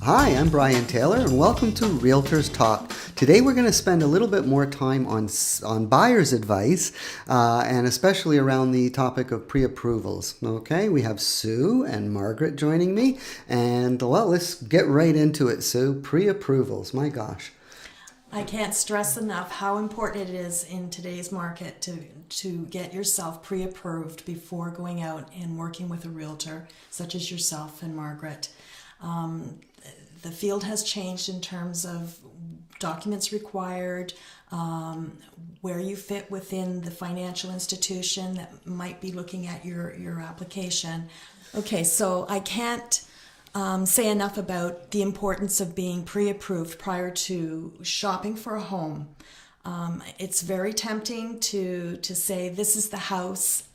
Hi, I'm Brian Taylor, and welcome to Realtors Talk. Today we're going to spend a little bit more time on buyer's advice, and especially around the topic of pre-approvals. Okay, we have Sue and Margaret joining me, and well, let's get right into it, Sue. Pre-approvals, my gosh. I can't stress enough how important it is in today's market to get yourself pre-approved before going out and working with a realtor, such as yourself and Margaret. The field has changed in terms of documents required, where you fit within the financial institution that might be looking at your application. Okay, so I can't say enough about the importance of being pre-approved prior to shopping for a home. It's very tempting to say this is the house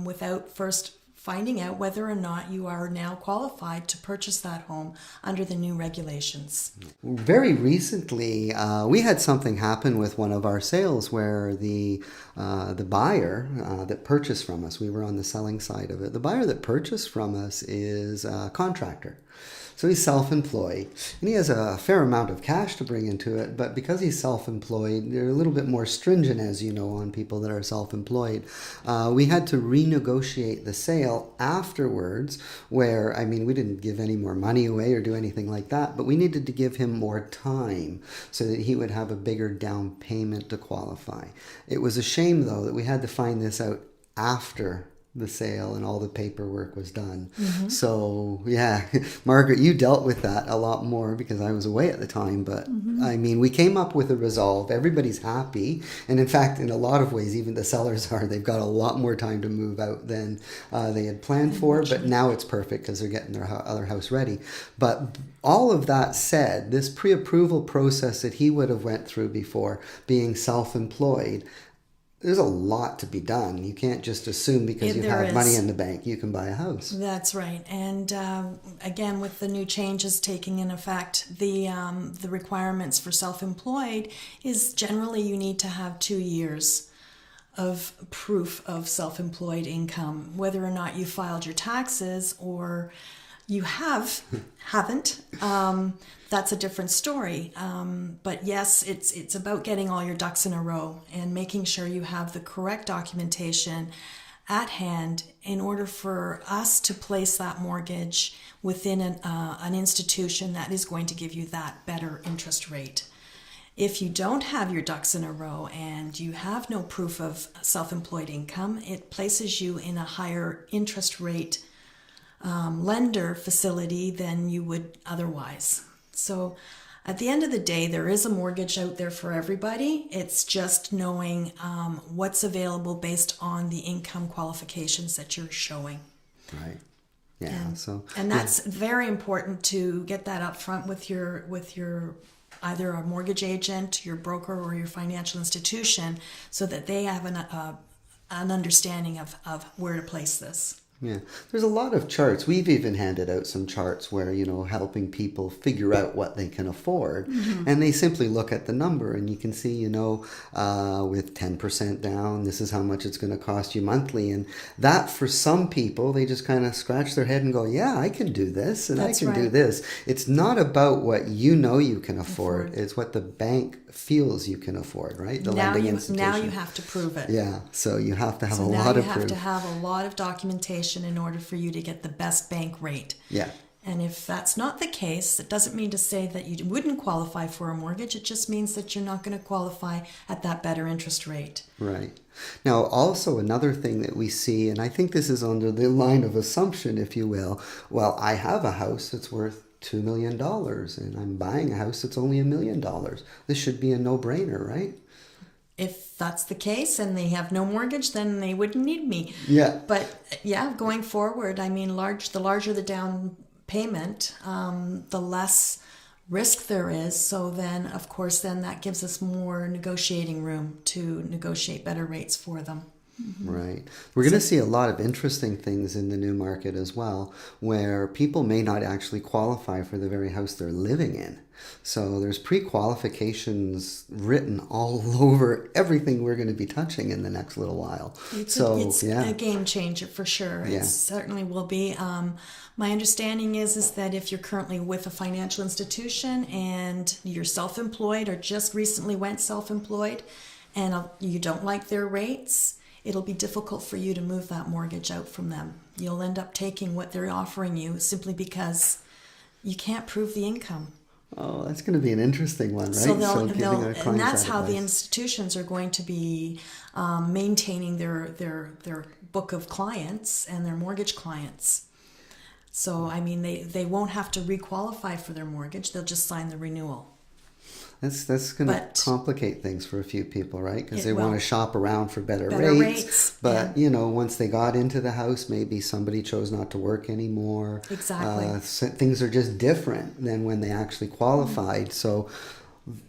without first finding out whether or not you are now qualified to purchase that home under the new regulations. Very recently, we had something happen with one of our sales where the buyer that purchased from us, we were on the selling side of it, the buyer that purchased from us is a contractor. So he's self-employed, and he has a fair amount of cash to bring into it, but because he's self-employed, they're a little bit more stringent, as you know, on people that are self-employed. We had to renegotiate the sale afterwards, where, I mean, we didn't give any more money away or do anything like that, but we needed to give him more time so that he would have a bigger down payment to qualify. It was a shame, though, that we had to find this out after the sale and all the paperwork was done. Mm-hmm. So yeah, Margaret, you dealt with that a lot more because I was away at the time, but mm-hmm. I mean, we came up with a resolve. Everybody's happy, and in fact, in a lot of ways, even the sellers are. They've got a lot more time to move out than they had planned for, but now it's perfect because they're getting their other house ready. But all of that said, this pre-approval process that he would have went through before, being self-employed, there's a lot to be done. You can't just assume because you have money in the bank you can buy a house. That's right. And again, with the new changes taking in effect, the requirements for self-employed is generally you need to have 2 years of proof of self-employed income, whether or not you filed your taxes or you haven't. That's a different story. But yes, it's about getting all your ducks in a row and making sure you have the correct documentation at hand in order for us to place that mortgage within an institution that is going to give you that better interest rate. If you don't have your ducks in a row and you have no proof of self-employed income, it places you in a higher interest rate lender facility than you would otherwise. So at the end of the day, there is a mortgage out there for everybody. It's just knowing what's available based on the income qualifications that you're showing. Right. Yeah. And that's very important to get that up front with your either a mortgage agent, your broker, or your financial institution, so that they have an understanding of where to place this. Yeah, there's a lot of charts. We've even handed out some charts where, helping people figure out what they can afford. Mm-hmm. And they simply look at the number and you can see, with 10% down, this is how much it's going to cost you monthly. And that, for some people, they just kind of scratch their head and go, yeah, I can do this and I can do this. It's not about what you can afford. It's what the bank feels you can afford, right? The lending institution. Now you have to prove it. Yeah, so you have to have a lot of proof. You have to have a lot of documentation in order for you to get the best bank rate. Yeah. And if that's not the case, it doesn't mean to say that you wouldn't qualify for a mortgage. It just means that you're not going to qualify at that better interest rate. Right. Now, also another thing that we see, and I think this is under the line of assumption, if you will, well, I have a house that's worth $2 million and I'm buying a house that's only $1 million. This should be a no-brainer, right? If that's the case and they have no mortgage, then they wouldn't need me. Yeah. But yeah, going forward, I mean, the larger the down payment, the less risk there is. So then, of course, that gives us more negotiating room to negotiate better rates for them. Right. We're going to see a lot of interesting things in the new market as well, where people may not actually qualify for the very house they're living in. So there's pre-qualifications written all over everything we're going to be touching in the next little while. It's a game changer for sure. Yeah. It certainly will be. My understanding is that if you're currently with a financial institution and you're self-employed or just recently went self-employed and you don't like their rates, it'll be difficult for you to move that mortgage out from them. You'll end up taking what they're offering you simply because you can't prove the income. Oh, that's going to be an interesting one, right? So And that's how the institutions are going to be maintaining their book of clients and their mortgage clients. So, I mean, they won't have to requalify for their mortgage. They'll just sign the renewal. That's going to complicate things for a few people, right? Because they want to shop around for better rates. But, you know, once they got into the house, maybe somebody chose not to work anymore. Exactly. Things are just different than when they actually qualified. So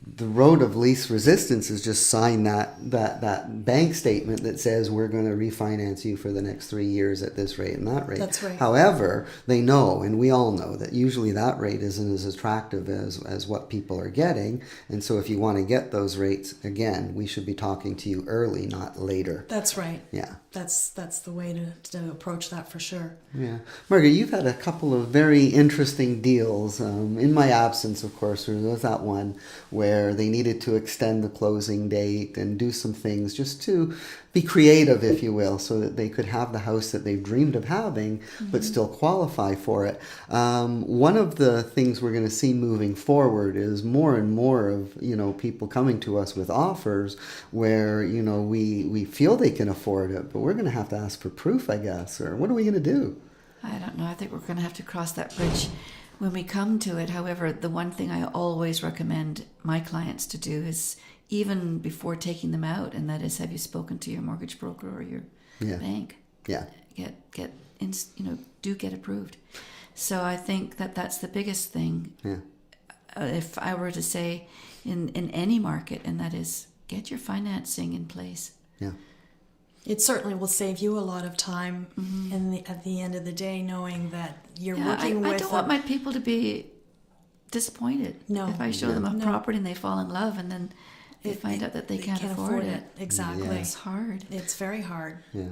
the road of least resistance is just sign that bank statement that says we're going to refinance you for the next 3 years at this rate and that rate. That's right. However, they know, and we all know, that usually that rate isn't as attractive as what people are getting. And so if you want to get those rates, again, we should be talking to you early, not later. That's right. Yeah. That's the way to approach that for sure. Yeah. Margaret, you've had a couple of very interesting deals. In my absence, of course, there was that one where they needed to extend the closing date and do some things just to be creative, if you will, so that they could have the house that they've dreamed of having, but still qualify for it. One of the things we're going to see moving forward is more and more of, you know, people coming to us with offers where, you know, we feel they can afford it, but we're going to have to ask for proof, I guess, or what are we going to do? I don't know. I think we're going to have to cross that bridge when we come to it. However, the one thing I always recommend my clients to do is, even before taking them out, and that is, have you spoken to your mortgage broker or your bank? Yeah. Do get approved. So I think that's the biggest thing. Yeah. If I were to say in any market, and that is, get your financing in place. Yeah. It certainly will save you a lot of time at the end of the day, knowing that you're working with... I don't want my people to be disappointed. No. If I show them a property and they fall in love and then they find out that they can't afford it. Exactly. Yeah. It's hard. It's very hard. Yeah.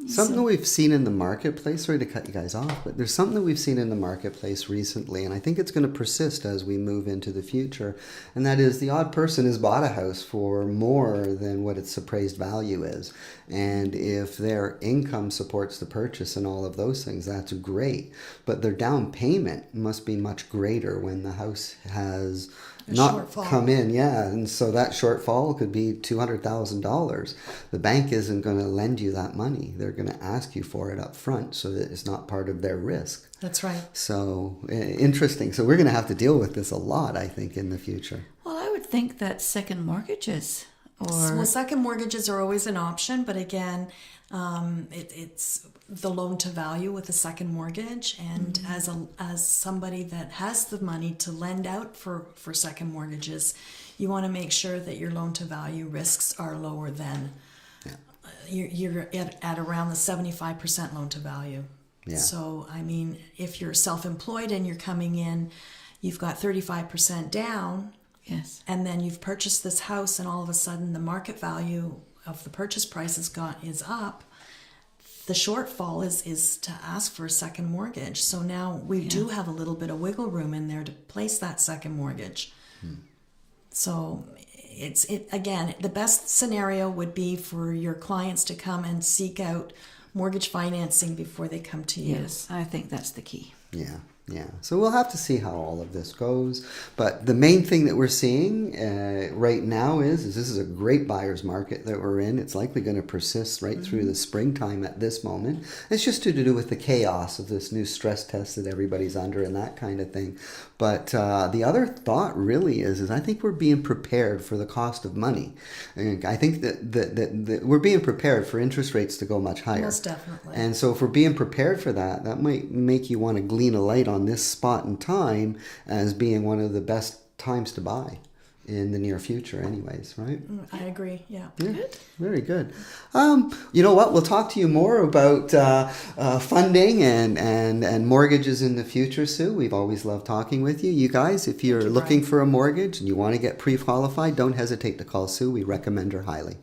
Something that we've seen in the marketplace, sorry to cut you guys off, but there's something that we've seen in the marketplace recently, and I think it's going to persist as we move into the future, and that is the odd person has bought a house for more than what its appraised value is. And if their income supports the purchase and all of those things, that's great. But their down payment must be much greater when the house has not come in, and so that shortfall could be $200,000. The bank isn't going to lend you that money. They're going to ask you for it up front so that it's not part of their risk. That's right. So interesting. So we're going to have to deal with this a lot, I think, in the future. Well, I would think that second mortgages second mortgages are always an option, but again, it's the loan to value with a second mortgage, and as somebody that has the money to lend out for second mortgages, you want to make sure that your loan to value risks are lower than you're at around the 75% loan to value. Yeah. So I mean, if you're self-employed and you're coming in, you've got 35% down. Yes. And then you've purchased this house, and all of a sudden the market value of the purchase price is up. The shortfall is to ask for a second mortgage. So now we do have a little bit of wiggle room in there to place that second mortgage. So again, the best scenario would be for your clients to come and seek out mortgage financing before they come to you. Yes, I think that's the key. Yeah. Yeah, so we'll have to see how all of this goes. But the main thing that we're seeing right now is this is a great buyer's market that we're in. It's likely going to persist right through the springtime at this moment. It's just to do with the chaos of this new stress test that everybody's under and that kind of thing. But the other thought really is I think we're being prepared for the cost of money. And I think that we're being prepared for interest rates to go much higher. Most definitely. And so if we're being prepared for that, that might make you want to glean a light on this spot in time as being one of the best times to buy. in the near future anyways, right? I agree, yeah. Good. Very good. You know what? We'll talk to you more about funding and mortgages in the future, Sue. We've always loved talking with you. You guys, if you're looking for a mortgage and you want to get pre-qualified, don't hesitate to call Sue. We recommend her highly.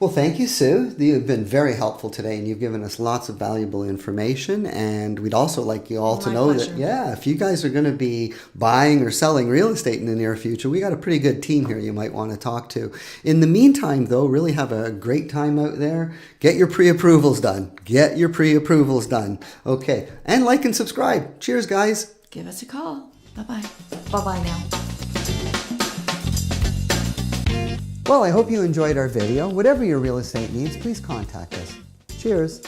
Well, thank you, Sue. You've been very helpful today, and you've given us lots of valuable information. And we'd also like you all to know that, if you guys are going to be buying or selling real estate in the near future, we got a pretty good team here you might want to talk to. In the meantime, though, really have a great time out there. Get your pre-approvals done. Get your pre-approvals done. Okay. And like and subscribe. Cheers, guys. Give us a call. Bye-bye. Bye-bye now. Well, I hope you enjoyed our video. Whatever your real estate needs, please contact us. Cheers.